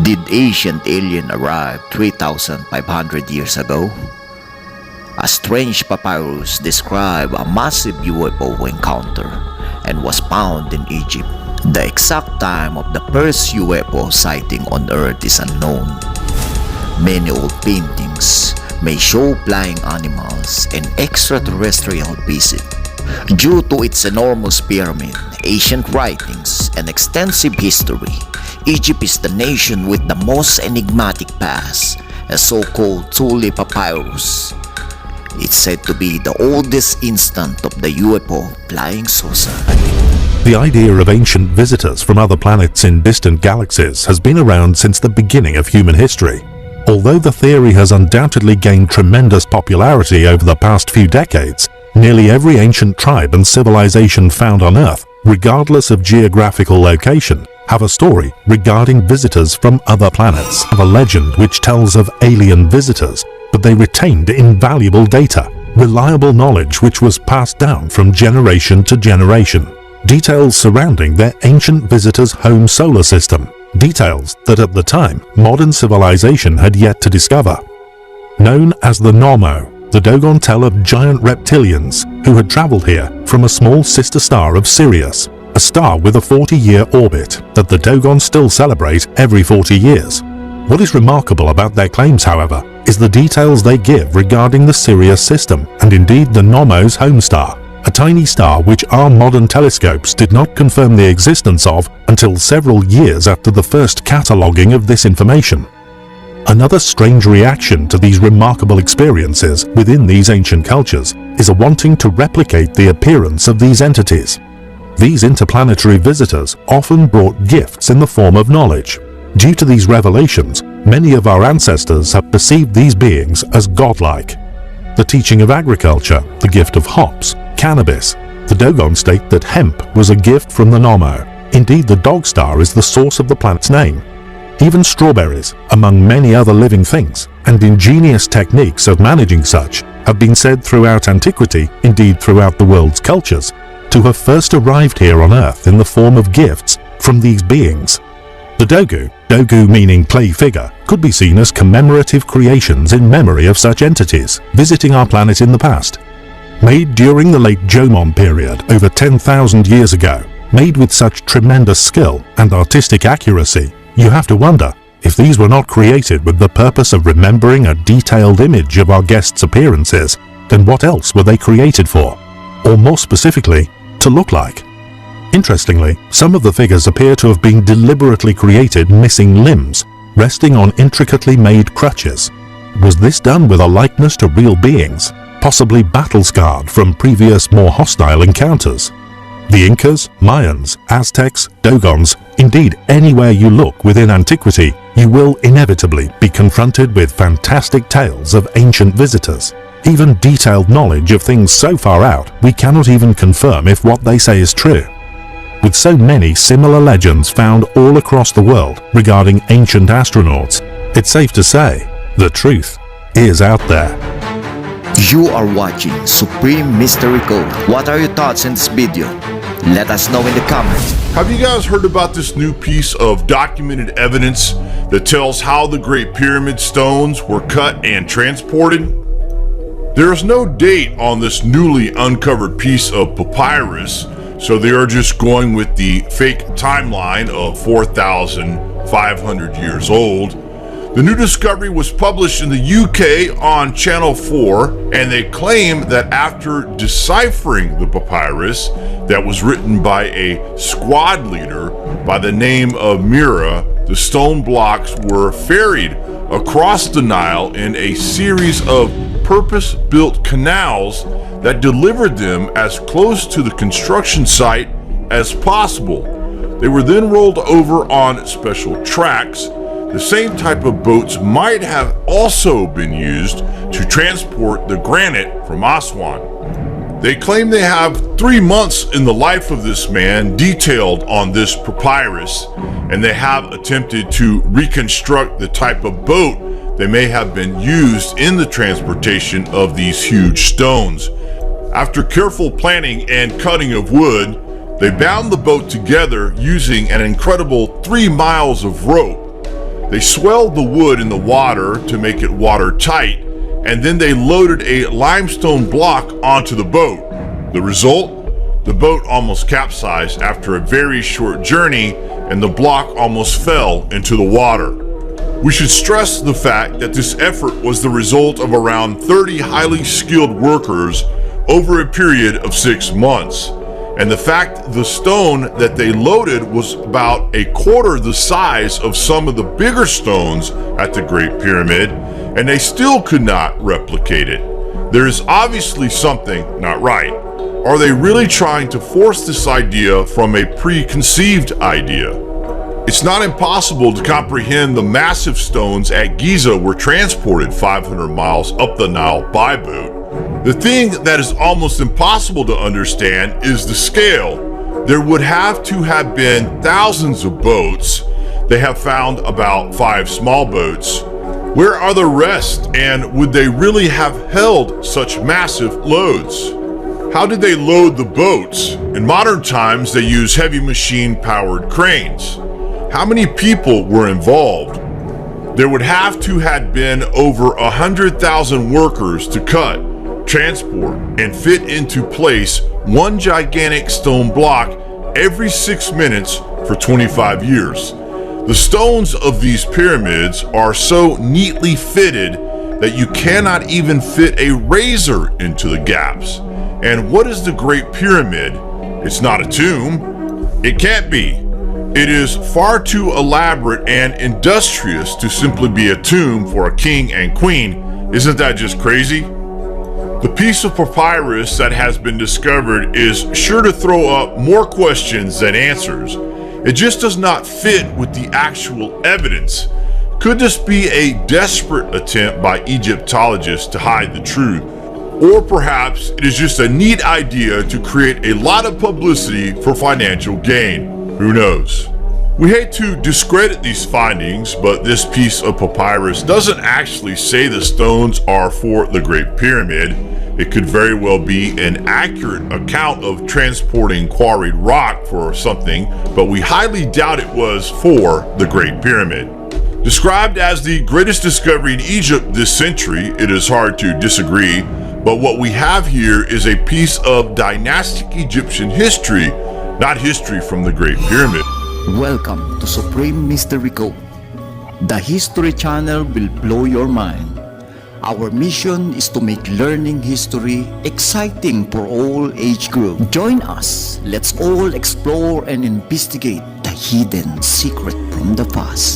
Did ancient alien arrive 3,500 years ago? A strange papyrus described a massive UFO encounter and was found in Egypt. The exact time of the first UFO sighting on Earth is unknown. Many old paintings may show flying animals and extraterrestrial visit. Due to its enormous pyramid, ancient writings, and extensive history, Egypt is the nation with the most enigmatic past, a so-called Tulli Papyrus. It's said to be the oldest instance of the UFO flying saucer. The idea of ancient visitors from other planets in distant galaxies has been around since the beginning of human history. Although the theory has undoubtedly gained tremendous popularity over the past few decades, nearly every ancient tribe and civilization found on Earth, regardless of geographical location, have a story regarding visitors from other planets, of a legend which tells of alien visitors, but they retained invaluable data, reliable knowledge which was passed down from generation to generation. Details surrounding their ancient visitors' home solar system, details that at the time modern civilization had yet to discover. Known as the Nomo, the Dogon tell of giant reptilians who had traveled here from a small sister star of Sirius, a star with a 40-year orbit that the Dogon still celebrate every 40 years. What is remarkable about their claims, however, is the details they give regarding the Sirius system and indeed the Nomo's home star, a tiny star which our modern telescopes did not confirm the existence of until several years after the first cataloguing of this information. Another strange reaction to these remarkable experiences within these ancient cultures is a wanting to replicate the appearance of these entities. These interplanetary visitors often brought gifts in the form of knowledge. Due to these revelations, many of our ancestors have perceived these beings as godlike. The teaching of agriculture, the gift of hops, cannabis. The Dogon state that hemp was a gift from the Nomo. Indeed, the dog star is the source of the planet's name. Even strawberries, among many other living things, and ingenious techniques of managing such, have been said throughout antiquity, indeed throughout the world's cultures, to have first arrived here on Earth in the form of gifts from these beings. The Dogu meaning clay figure, could be seen as commemorative creations in memory of such entities visiting our planet in the past. Made during the late Jomon period over 10,000 years ago, made with such tremendous skill and artistic accuracy, you have to wonder if these were not created with the purpose of remembering a detailed image of our guests' appearances, then what else were they created for? Or more specifically, to look like? Interestingly, some of the figures appear to have been deliberately created missing limbs, resting on intricately made crutches. Was this done with a likeness to real beings, possibly battle-scarred from previous more hostile encounters? The Incas, Mayans, Aztecs, Dogons, indeed anywhere you look within antiquity, you will inevitably be confronted with fantastic tales of ancient visitors. Even detailed knowledge of things so far out, we cannot even confirm if what they say is true. With so many similar legends found all across the world regarding ancient astronauts, it's safe to say the truth is out there. You are watching Supreme Mystery Code. What are your thoughts in this video? Let us know in the comments. Have you guys heard about this new piece of documented evidence that tells how the Great Pyramid stones were cut and transported? There is no date on this newly uncovered piece of papyrus, so they are just going with the fake timeline of 4,500 years old. The new discovery was published in the UK on Channel 4, and they claim that after deciphering the papyrus that was written by a squad leader by the name of Mira, the stone blocks were ferried across the Nile in a series of purpose-built canals that delivered them as close to the construction site as possible. They were then rolled over on special tracks. The same type of boats might have also been used to transport the granite from Aswan. They claim they have 3 months in the life of this man detailed on this papyrus, and they have attempted to reconstruct the type of boat that may have been used in the transportation of these huge stones. After careful planning and cutting of wood, they bound the boat together using an incredible 3 miles of rope. They swelled the wood in the water to make it watertight, and then they loaded a limestone block onto the boat. The result? The boat almost capsized after a very short journey, and the block almost fell into the water. We should stress the fact that this effort was the result of around 30 highly skilled workers over a period of 6 months. And the fact the stone that they loaded was about a quarter the size of some of the bigger stones at the Great Pyramid, and they still could not replicate it. There is obviously something not right. Are they really trying to force this idea from a preconceived idea? It's not impossible to comprehend the massive stones at Giza were transported 500 miles up the Nile by boat. The thing that is almost impossible to understand is the scale. There would have to have been thousands of boats. They have found about 5 small boats. Where are the rest, and would they really have held such massive loads? How did they load the boats? In modern times, they use heavy machine-powered cranes. How many people were involved? There would have to have been over 100,000 workers to cut, transport, and fit into place one gigantic stone block every 6 minutes for 25 years. The stones of these pyramids are so neatly fitted that you cannot even fit a razor into the gaps. And what is the Great Pyramid? It's not a tomb. It can't be. It is far too elaborate and industrious to simply be a tomb for a king and queen. Isn't that just crazy? The piece of papyrus that has been discovered is sure to throw up more questions than answers. It just does not fit with the actual evidence. Could this be a desperate attempt by Egyptologists to hide the truth? Or perhaps it is just a neat idea to create a lot of publicity for financial gain. Who knows? We hate to discredit these findings, but this piece of papyrus doesn't actually say the stones are for the Great Pyramid. It could very well be an accurate account of transporting quarried rock for something, but we highly doubt it was for the Great Pyramid. Described as the greatest discovery in Egypt this century, it is hard to disagree, but what we have here is a piece of dynastic Egyptian history, not history from the Great Pyramid. Welcome to Supreme Mystery Code. The History Channel will blow your mind. Our mission is to make learning history exciting for all age groups. Join us. Let's all explore and investigate the hidden secret from the past.